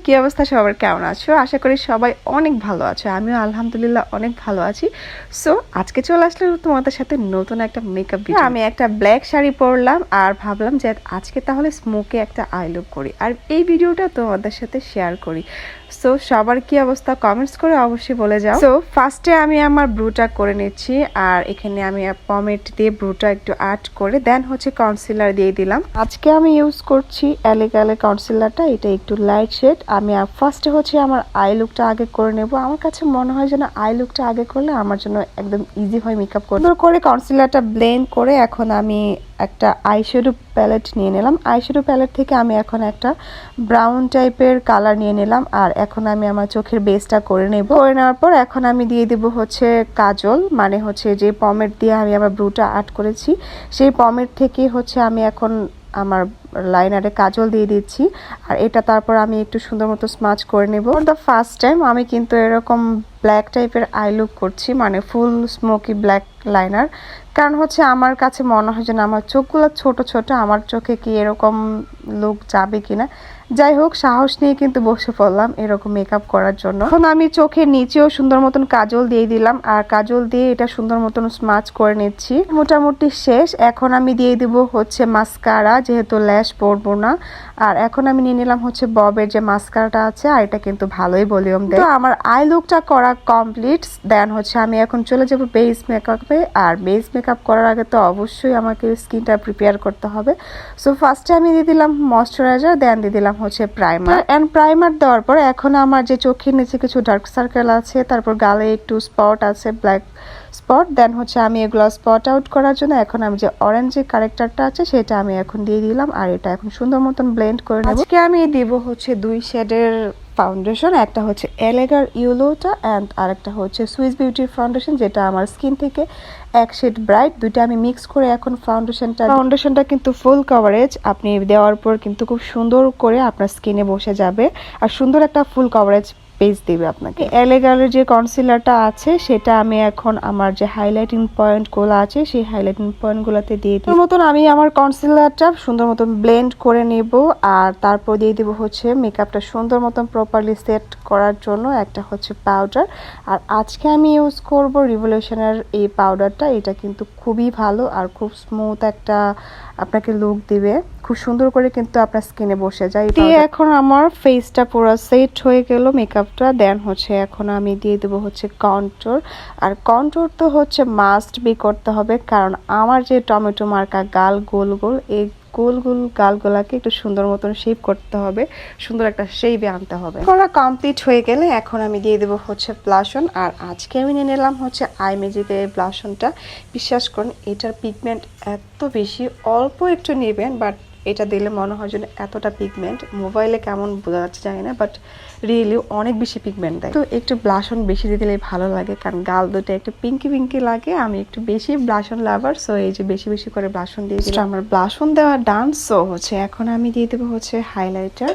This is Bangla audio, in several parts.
কি অবস্থা সবার, কেমন আছো? আশা করি সবাই অনেক ভালো আছো। আমিও আলহামদুলিল্লাহ অনেক ভালো আছি। সো আজকে চলে আসলাম তোমাদের সাথে নতুন একটা মেকআপ ভিডিও। আমি একটা ব্ল্যাক শাড়ি পরলাম আর ভাবলাম যে আজকে তাহলে স্মোকে একটা আই লুক করি আর এই ভিডিওটা তোমাদের সাথে শেয়ার করি। সো সবার কি অবস্থা কমেন্টস করে অবশ্যই বলে যাও। সো ফার্স্টে আমি আমার ব্রুটা করে নিচ্ছি আর এখানে আমি পমেট দিয়ে ব্রুটা একটু আর্ট করে দেন হচ্ছে কনসিলার দিয়ে দিলাম। আজকে আমি ইউজ করছি এলিগালে কনসিলারটা, এটা একটু লাইট শেড। আমি ফার্স্টে হচ্ছে আমার আই লুকটা আগে করে নেব। আমার কাছে মনে হয় যেন আই লুকটা আগে করলে আমার জন্য একদম ইজি হয় মেকআপ করতে। সুন্দর করে কনসিলারটা ব্লেন্ড করে এখন আমি একটা আইশ্যাডো প্যালেট নিয়ে নিলাম। আইশ্যাডো প্যালেট থেকে আমি এখন একটা ব্রাউন টাইপের কালার নিয়ে নিলাম আর এখন আমি আমার চোখের বেসটা করে নেব। করে নেওয়ার পর এখন আমি দিয়ে দেব হচ্ছে কাজল, মানে হচ্ছে যে পমেট দিয়ে আমি আমার ব্রুটা আর্ট করেছি সেই পমেট থেকে হচ্ছে আমি এখন আমার লাইনারে কাজল দিয়ে দিচ্ছি আর এটা তারপর আমি একটু সুন্দর মতো স্মাচ করে নেব। দ্য ফার্স্ট টাইম আমি কিন্তু এরকম ব্ল্যাক টাইপের আই লুক করছি, মানে ফুল স্মোকি ব্ল্যাক লাইনার। কারণ হচ্ছে আমার কাছে মনে হয় যে আমার চোখগুলো ছোট ছোট, আমার চোখে কি এরকম লুক যাবে কিনা। যাই হোক, সাহস নিয়ে কিন্তু বসে পড়লাম এরকম মেকআপ করার জন্য। এখন আমি চোখের নিচেও সুন্দর মতন কাজল দিয়ে দিলাম আর কাজল দিয়ে এটা সুন্দর মতন স্মাচ করে নিচ্ছি। মোটামুটি শেষ। এখন আমি দিয়ে দিব হচ্ছে মাস্কারা, যেহেতু ল্যাশ পরবো না। আর এখন আমি নিয়ে নিলাম হচ্ছে ববের যে মাস্কারাটা আছে আর এটা কিন্তু ভালোই ভলিউম দেয়। তো আমার আই লুকটা করা কমপ্লিট। দেন হচ্ছে আমি এখন চলে যাব বেস মেকআপে। আর বেস মেকআপ করার আগে তো অবশ্যই আমাকে স্কিনটা প্রিপেয়ার করতে হবে। সো ফার্স্টে আমি দিয়ে দিলাম ময়শ্চারাইজার, দেন দিয়ে দিলাম হচ্ছে প্রাইমার। এন্ড প্রাইমার দেওয়ার পর এখন আমার যে চোখের নিচে কিছু ডার্ক সার্কেল আছে, তারপর গালে একটু স্পট আছে, ব্ল্যাক স্পট। দেন হচ্ছে আমি এগুলো স্পট আউট করার জন্য এখন আমি যে অরেঞ্জ যে কারেক্টারটা আছে সেটা আমি এখন দিয়ে দিলাম আর এটা এখন সুন্দর মতন ব্লেন্ড করে নেব। আজকে আমি দিব হচ্ছে দুই শেডের ফাউন্ডেশন, একটা হচ্ছে এলেগার ইয়েলোটা অ্যান্ড আরেকটা হচ্ছে সুইস বিউটির ফাউন্ডেশন, যেটা আমার স্কিন থেকে এক শেড ব্রাইট। দুইটা আমি মিক্স করে এখন ফাউন্ডেশনটা কিন্তু ফুল কভারেজ, আপনি দেওয়ার পর কিন্তু খুব সুন্দর করে আপনার স্কিনে বসে যাবে আর সুন্দর একটা ফুল কভারেজ পেজ দিবে আপনাকে। এলেগারের যে কনসিলারটা আছে সেটা আমি এখন আমার যে হাইলাইটিং পয়েন্টগুলো আছে সেই হাইলাইটিং পয়েন্টগুলোতে দিয়ে দিই। মতন আমি আমার কনসিলারটা সুন্দর মতন ব্লেন্ড করে নেব আর তারপর দিয়ে দিব হচ্ছে মেকআপটা সুন্দর মতন প্রপারলি সেট করার জন্য একটা হচ্ছে পাউডার। আর আজকে আমি ইউজ করব রিভলিউশনের এই পাউডারটা। এটা কিন্তু খুবই ভালো আর খুব স্মুথ একটা আপনাকে লুক দিবে, খুব সুন্দর করে কিন্তু আপনার স্কিনে বসে যায়। এখন আমার ফেসটা পুরো সেট হয়ে গেল মেকআপটা। দেন হচ্ছে এখন আমি দিয়ে দেবো হচ্ছে কন্ট্যুর। আর কন্ট্যুর তো হচ্ছে মাস্ট বি করতে হবে, কারণ আমার যে টমেটো মার্কা গাল গোল গোল, এই গোল গোল গালগুলাকে একটু সুন্দর মতন শেপ করতে হবে, সুন্দর একটা শেপে আনতে হবে। করা কমপ্লিট হয়ে গেলে এখন আমি দিয়ে দেবো হচ্ছে ব্লাশন। আর আজকে আমি নিয়ে নিলাম হচ্ছে আই ম্যাজিকের এই ব্লাশনটা। বিশ্বাস করুন এটার পিগমেন্ট এত বেশি, অল্প একটু নেবেন বাট এটা দিলে মনে হয় যেন এতটা পিগমেন্ট। মোবাইলে কেমন বোঝা যাচ্ছে জানি না, বাট রিয়েলি অনেক বেশি পিগমেন্ট দেয়। তো একটু ব্লাশন বেশি দিয়ে দিলে ভালো লাগে, কারণ গাল দুটো একটু পিঙ্কি পিঙ্কি লাগে। আমি একটু বেশি ব্লাশন লাভার, সো এই যে বেশি বেশি করে ব্লাশন দিয়ে দিলাম। আমার ব্লাশন দেওয়া ডান। সো হচ্ছে এখন আমি দিয়ে দেবো হচ্ছে হাইলাইটার।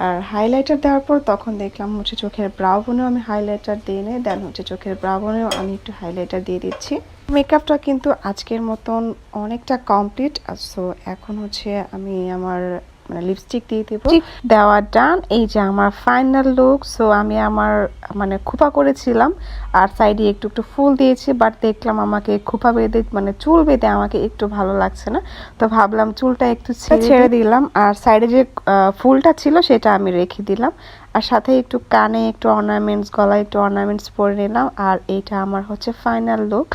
আর হাইলাইটার দেওয়ার পর তখন দেখলাম হচ্ছে চোখের ব্রাউ বোনেও আমি হাইলাইটার দিয়ে নিই। দেন হচ্ছে চোখের ব্রাউ বোনেও আমি একটু হাইলাইটার দিয়ে দিচ্ছি। মেকআপটা কিন্তু আজকের মতন অনেকটা কমপ্লিট। সো এখন হচ্ছে আমি আমার মানে লিপস্টিক দিয়ে দেবো। দেওয়া ডান। এই যে আমার ফাইনাল লুক। সো আমি আমার মানে খোপা করেছিলাম আর সাইডে একটু একটু ফুল দিয়েছি, বাট দেখলাম আমাকে খোপা বেঁধে মানে চুল বেঁধে আমাকে একটু ভালো লাগছে না, তো ভাবলাম চুলটা একটু ছেড়ে দিলাম আর সাইডে যে ফুলটা ছিল সেটা আমি রেখে দিলাম। আর সাথে একটু কানে একটু অর্নামেন্টস, গলায় একটু অর্নামেন্টস পরে নিলাম। আর এইটা আমার হচ্ছে ফাইনাল লুক।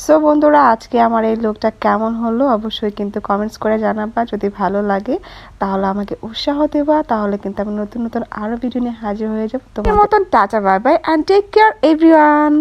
সো বন্ধুরা, আজকে আমার এই লুকটা কেমন হলো অবশ্যই কিন্তু কমেন্টস করে জানাবা। যদি ভালো লাগে তাহলে আমাকে উৎসাহ দেবা, তাহলে কিন্তু আমি নতুন নতুন আরো ভিডিও নিয়ে হাজির হয়ে যাবো। তোমার মতন tata, bye bye and take care everyone.